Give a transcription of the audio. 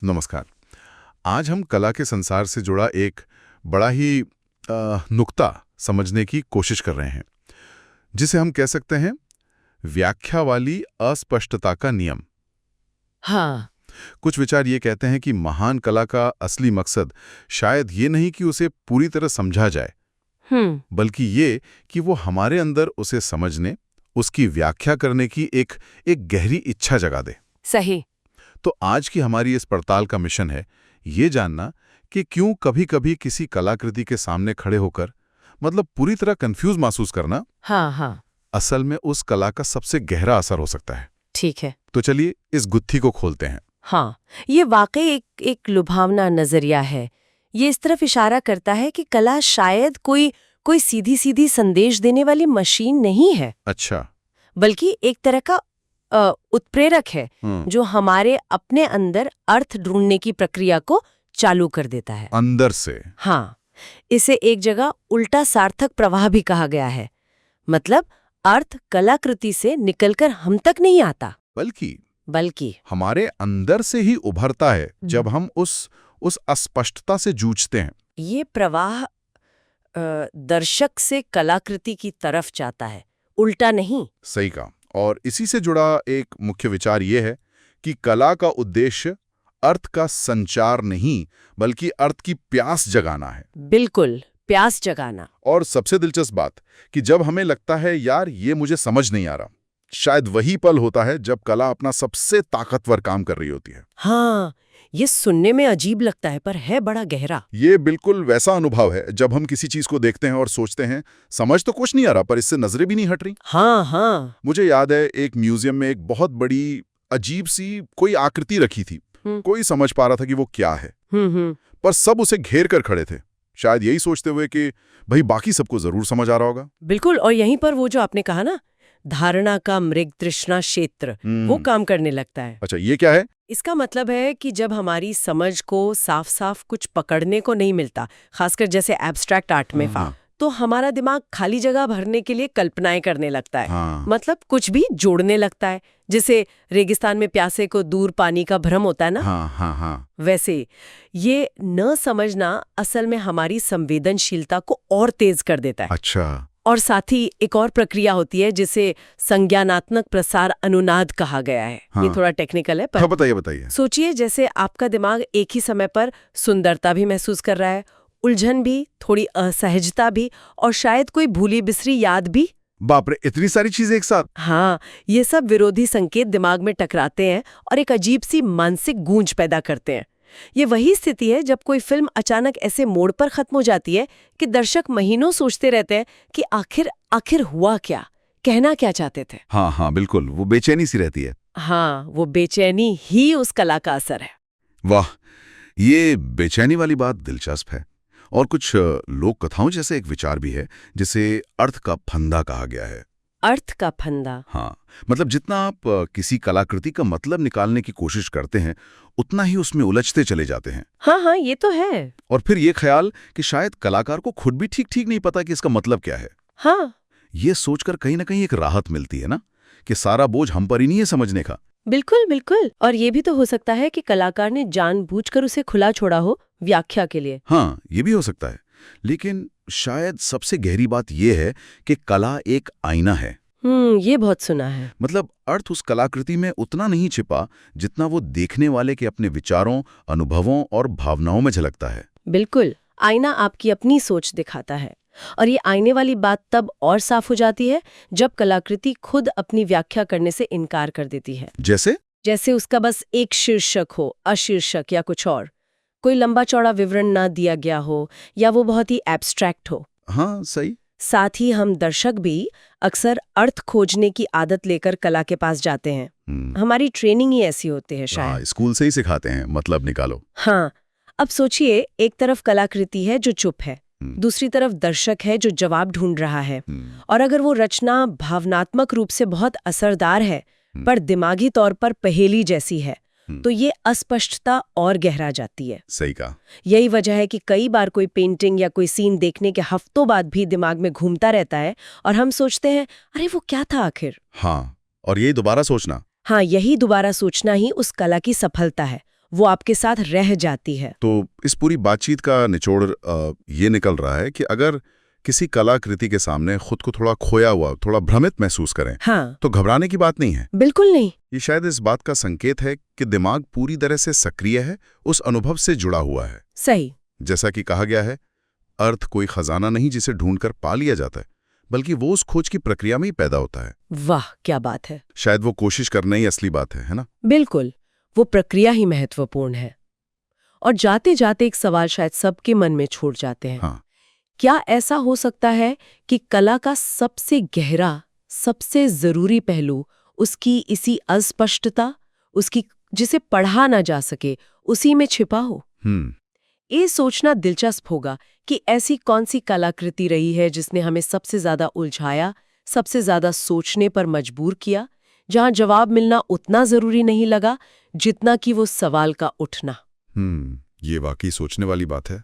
नमस्कार। आज हम कला के संसार से जुड़ा एक बड़ा ही नुक्ता समझने की कोशिश कर रहे हैं, जिसे हम कह सकते हैं व्याख्या वाली अस्पष्टता का नियम। हाँ। कुछ विचार ये कहते हैं कि महान कला का असली मकसद शायद ये नहीं कि उसे पूरी तरह समझा जाए, बल्कि ये कि वो हमारे अंदर उसे समझने, उसकी व्याख्या करने की एक गहरी इच्छा जगा दे। सही। तो आज की हमारी इस पड़ताल का मिशन है ये जानना कि क्यों कभी-कभी किसी कलाकृति के सामने खड़े होकर पूरी तरह कंफ्यूज महसूस करना हाँ, असल में उस कला का सबसे गहरा असर हो सकता है। ठीक है। तो चलिए इस गुत्थी को खोलते हैं। हाँ, ये वाकई एक लुभावना नजरिया है। ये इस तरफ इशारा करता है कि कला शायद कोई सीधी सीधी संदेश देने वाली मशीन नहीं है, अच्छा। बल्कि एक तरह का उत्प्रेरक है जो हमारे अपने अंदर अर्थ ढूंढने की प्रक्रिया को चालू कर देता है। अंदर से। हाँ, इसे एक जगह उल्टा सार्थक प्रवाह भी कहा गया है। मतलब अर्थ कलाकृति से निकलकर हम तक नहीं आता, बल्कि हमारे अंदर से ही उभरता है जब हम उस अस्पष्टता से जूझते हैं। ये प्रवाह दर्शक से कलाकृति की तरफ जाता है, उल्टा नहीं। सही कहा। और इसी से जुड़ा एक मुख्य विचार ये है कि कला का उद्देश्य अर्थ का संचार नहीं, बल्कि अर्थ की प्यास जगाना है। बिल्कुल, प्यास जगाना। और सबसे दिलचस्प बात कि जब हमें लगता है यार ये मुझे समझ नहीं आ रहा, शायद वही पल होता है जब कला अपना सबसे ताकतवर काम कर रही होती है। हाँ, ये सुनने में अजीब लगता है पर है बड़ा गहरा। ये बिल्कुल वैसा अनुभव है जब हम किसी चीज को देखते हैं और सोचते हैं समझ तो कुछ नहीं आ रहा, पर इससे नजरें भी नहीं हट रही। हाँ। मुझे याद है एक म्यूजियम में एक बहुत बड़ी अजीब सी कोई आकृति रखी थी। कोई समझ पा रहा था कि वो क्या है, पर सब उसे घेर कर खड़े थे, शायद यही सोचते हुए कि भाई बाकी सबको जरूर समझ आ रहा होगा। बिल्कुल। और यहीं पर वो जो आपने कहा ना, धारणा का मृग तृष्णा क्षेत्र, वो काम करने लगता है। अच्छा, ये क्या है? इसका मतलब है कि जब हमारी समझ को साफ साफ कुछ पकड़ने को नहीं मिलता, खासकर जैसे एब्स्ट्रैक्ट आर्ट में तो हमारा दिमाग खाली जगह भरने के लिए कल्पनाएं करने लगता है। मतलब कुछ भी जोड़ने लगता है, जैसे रेगिस्तान में प्यासे को दूर पानी का भ्रम होता है ना। वैसे ये न समझना असल में हमारी संवेदनशीलता को और तेज कर देता है। अच्छा। और साथ ही एक और प्रक्रिया होती है जिसे संज्ञानात्मक प्रसार अनुनाद कहा गया है। ये थोड़ा टेक्निकल है, पर बताइए। सोचिए जैसे आपका दिमाग एक ही समय पर सुंदरता भी महसूस कर रहा है, उलझन भी, थोड़ी असहजता भी, और शायद कोई भूली बिसरी याद भी। बाप रे, इतनी सारी चीजें एक साथ। हाँ, ये सब विरोधी संकेत दिमाग में टकराते हैं और एक अजीब सी मानसिक गूंज पैदा करते हैं। ये वही स्थिति है जब कोई फिल्म अचानक ऐसे मोड़ पर खत्म हो जाती है कि दर्शक महीनों सोचते रहते हैं कि आखिर हुआ क्या, कहना क्या चाहते थे। हाँ, बिल्कुल, वो बेचैनी सी रहती है। हाँ, वो बेचैनी ही उस कला का असर है। वाह, ये बेचैनी वाली बात दिलचस्प है। और कुछ लोक कथाओं जैसे एक विचार भी है जिसे अर्थ का फंदा कहा गया है। अर्थ का फंदा? हाँ, मतलब जितना आप किसी कलाकृति का मतलब निकालने की कोशिश करते हैं, उतना ही उसमें उलझते चले जाते हैं। हाँ, ये तो है। और फिर ये ख्याल कि शायद कलाकार को खुद भी ठीक नहीं पता कि इसका मतलब क्या है। हाँ, ये सोचकर कहीं ना कहीं एक राहत मिलती है ना, कि सारा बोझ हम पर ही नहीं है समझने का। बिल्कुल। और ये भी तो हो सकता है कि कलाकार ने जानबूझकर उसे खुला छोड़ा हो व्याख्या के लिए। हाँ, ये भी हो सकता है। लेकिन शायद सबसे गहरी बात यह है कि कला एक आईना है। ये बहुत सुना है। मतलब अर्थ उस कलाकृति में उतना नहीं छिपा जितना वो देखने वाले के अपने विचारों, अनुभवों और भावनाओं में झलकता है। बिल्कुल, आईना आपकी अपनी सोच दिखाता है। और ये आईने वाली बात तब और साफ हो जाती है जब कलाकृति खुद अपनी व्याख्या करने से इनकार कर देती है। जैसे उसका बस एक शीर्षक हो, अशीर्षक या कुछ और, कोई लंबा चौड़ा विवरण ना दिया गया हो, या वो बहुत ही एब्स्ट्रैक्ट हो। हाँ, सही। साथ ही हम दर्शक भी अक्सर अर्थ खोजने की आदत लेकर कला के पास जाते हैं। हमारी ट्रेनिंग ही ऐसी होती है शायद। स्कूल से ही सिखाते हैं, मतलब निकालो। हाँ, अब सोचिए, एक तरफ कलाकृति है जो चुप है, दूसरी तरफ दर्शक है जो जवाब ढूंढ रहा है। और अगर वो रचना भावनात्मक रूप से बहुत असरदार है पर दिमागी तौर पर पहेली जैसी है, तो ये अस्पष्टता और गहरा जाती है। सही कहा। यही वजह है कि कई बार कोई पेंटिंग या कोई सीन देखने के हफ्तों बाद भी दिमाग में घूमता रहता है और हम सोचते हैं, अरे वो क्या था आखिर। हाँ, और यही दोबारा सोचना। हाँ, यही दोबारा सोचना ही उस कला की सफलता है। वो आपके साथ रह जाती है। तो इस पूरी बातचीत का निचोड़ ये निकल रहा है कि अगर किसी कलाकृति के सामने खुद को थोड़ा खोया हुआ, थोड़ा भ्रमित महसूस करें, हाँ, तो घबराने की बात नहीं है। बिल्कुल नहीं। ये शायद इस बात का संकेत है कि दिमाग पूरी तरह से सक्रिय है, उस अनुभव से जुड़ा हुआ है। सही। जैसा कि कहा गया है, अर्थ कोई खजाना नहीं जिसे ढूंढकर पा लिया जाता है, बल्कि वो उस खोज की प्रक्रिया में ही पैदा होता है। वाह, क्या बात है। शायद वो कोशिश करना ही असली बात है ना? बिल्कुल, वो प्रक्रिया ही महत्वपूर्ण है। और जाते जाते एक सवाल शायद सबके मन में छूट जाते हैं। हाँ। क्या ऐसा हो सकता है कि कला का सबसे गहरा, सबसे जरूरी पहलू उसकी इसी अस्पष्टता, उसकी जिसे पढ़ा ना जा सके, उसी में छिपा हो? ये सोचना दिलचस्प होगा कि ऐसी कौन सी कलाकृति रही है जिसने हमें सबसे ज्यादा उलझाया, सबसे ज्यादा सोचने पर मजबूर किया, जहां जवाब मिलना उतना जरूरी नहीं लगा जितना कि वो सवाल का उठना। ये वाकई सोचने वाली बात है।